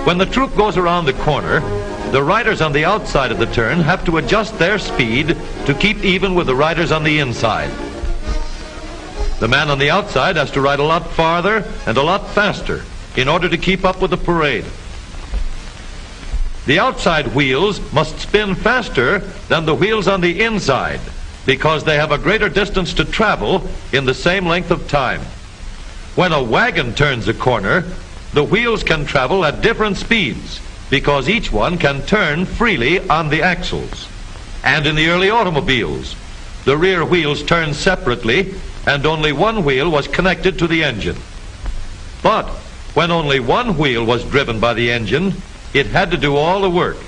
When the troop goes around the corner, the riders on the outside of the turn have to adjust their speed to keep even with the riders on the inside. The man on the outside has to ride a lot farther and a lot faster in order to keep up with the parade. The outside wheels must spin faster than the wheels on the inside because they have a greater distance to travel in the same length of time. When a wagon turns a corner, the wheels can travel at different speeds because each one can turn freely on the axles. And in the early automobiles, the rear wheels turned separately and only one wheel was connected to the engine. But when only one wheel was driven by the engine, it had to do all the work,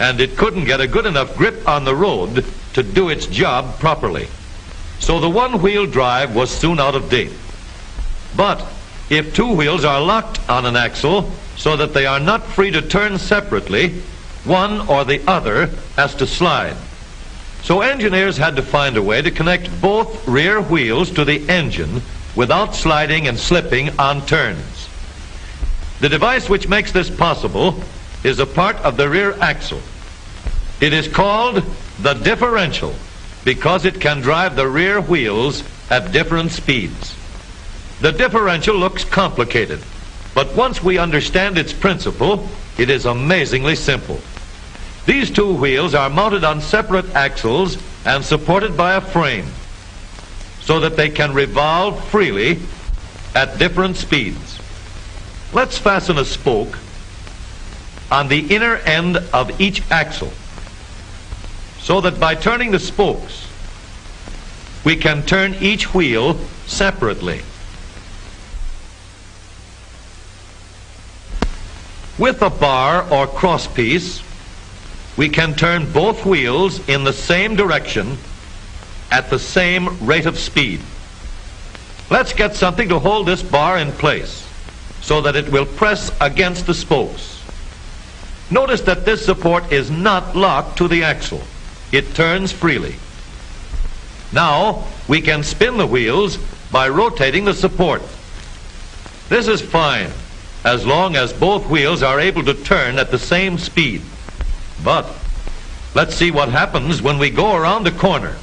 and it couldn't get a good enough grip on the road to do its job properly. So the one-wheel drive was soon out of date. But if two wheels are locked on an axle so that they are not free to turn separately, one or the other has to slide. So engineers had to find a way to connect both rear wheels to the engine without sliding and slipping on turns. The device which makes this possible is a part of the rear axle. It is called the differential because it can drive the rear wheels at different speeds. The differential looks complicated, but once we understand its principle, it is amazingly simple. These two wheels are mounted on separate axles and supported by a frame so that they can revolve freely at different speeds. Let's fasten a spoke on the inner end of each axle so that by turning the spokes, we can turn each wheel separately. With a bar or crosspiece, we can turn both wheels in the same direction at the same rate of speed. Let's get something to hold this bar in place so that it will press against the spokes. Notice that this support is not locked to the axle. It turns freely. Now we can spin the wheels by rotating the support. This is fine as long as both wheels are able to turn at the same speed. But let's see what happens when we go around the corner.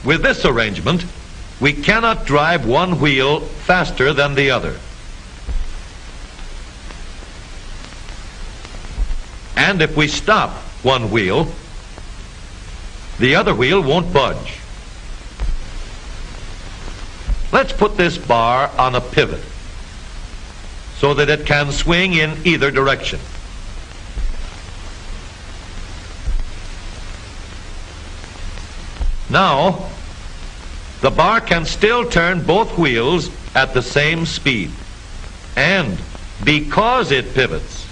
With this arrangement, we cannot drive one wheel faster than the other. And if we stop one wheel, the other wheel won't budge. Let's put this bar on a pivot so that it can swing in either direction. Now, the bar can still turn both wheels at the same speed. And because it pivots,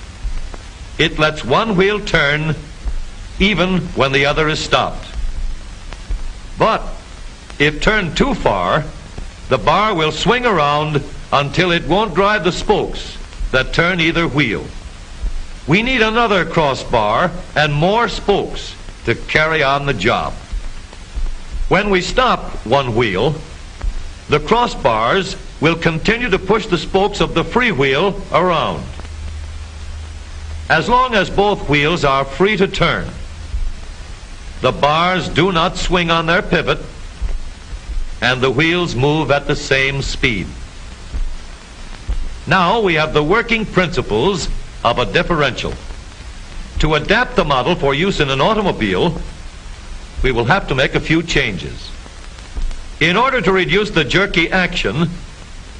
it lets one wheel turn even when the other is stopped. But if turned too far, the bar will swing around until it won't drive the spokes that turn either wheel. We need another crossbar and more spokes to carry on the job. When we stop one wheel, the crossbars will continue to push the spokes of the free wheel around. As long as both wheels are free to turn, the bars do not swing on their pivot, and the wheels move at the same speed. Now we have the working principles of a differential. To adapt the model for use in an automobile, we will have to make a few changes. In order to reduce the jerky action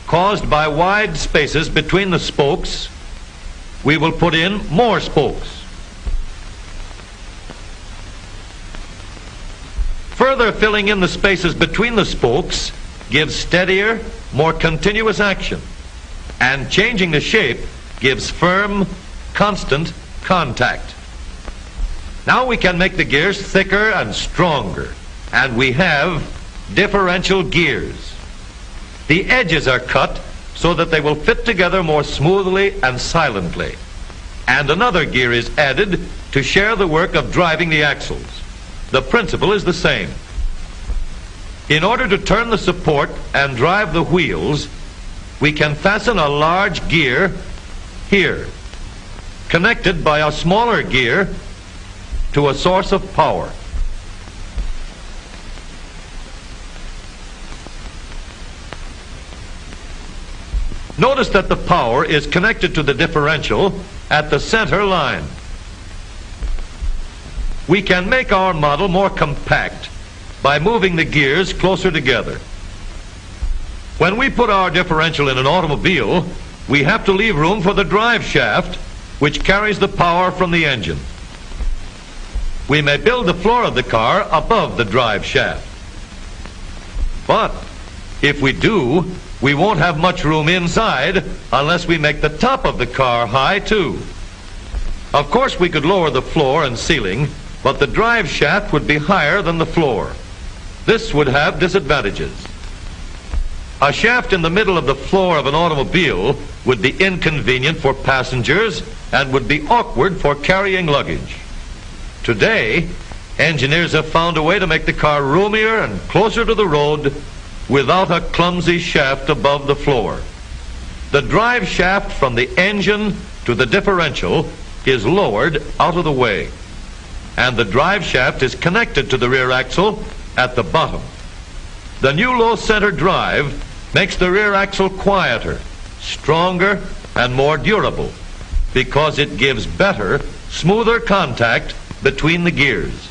caused by wide spaces between the spokes, we will put in more spokes. Further filling in the spaces between the spokes gives steadier, more continuous action, and changing the shape gives firm, constant contact. Now we can make the gears thicker and stronger, and we have differential gears. The edges are cut so that they will fit together more smoothly and silently. And another gear is added to share the work of driving the axles. The principle is the same. In order to turn the support and drive the wheels, we can fasten a large gear here. connected by a smaller gear to a source of power. Notice that the power is connected to the differential at the center line. We can make our model more compact by moving the gears closer together. When we put our differential in an automobile, we have to leave room for the drive shaft, which carries the power from the engine. We may build the floor of the car above the drive shaft. But if we do, we won't have much room inside unless we make the top of the car high too. Of course, we could lower the floor and ceiling, but the drive shaft would be higher than the floor. This would have disadvantages. A shaft in the middle of the floor of an automobile would be inconvenient for passengers and would be awkward for carrying luggage. Today, engineers have found a way to make the car roomier and closer to the road without a clumsy shaft above the floor. The drive shaft from the engine to the differential is lowered out of the way, and the drive shaft is connected to the rear axle at the bottom. The new low center drive makes the rear axle quieter, stronger, and more durable because it gives better, smoother contact between the gears.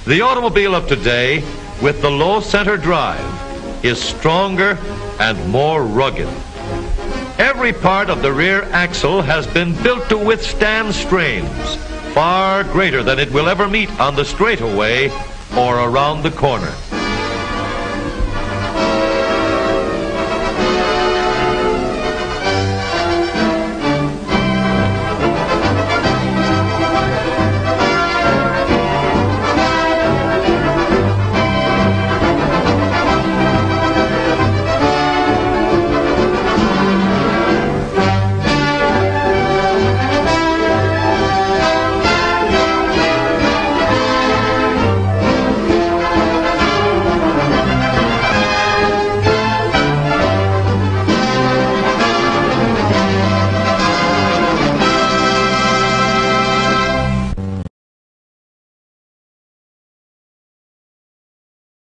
The automobile of today with the low center drive is stronger and more rugged. Every part of the rear axle has been built to withstand strains far greater than it will ever meet on the straightaway or around the corner.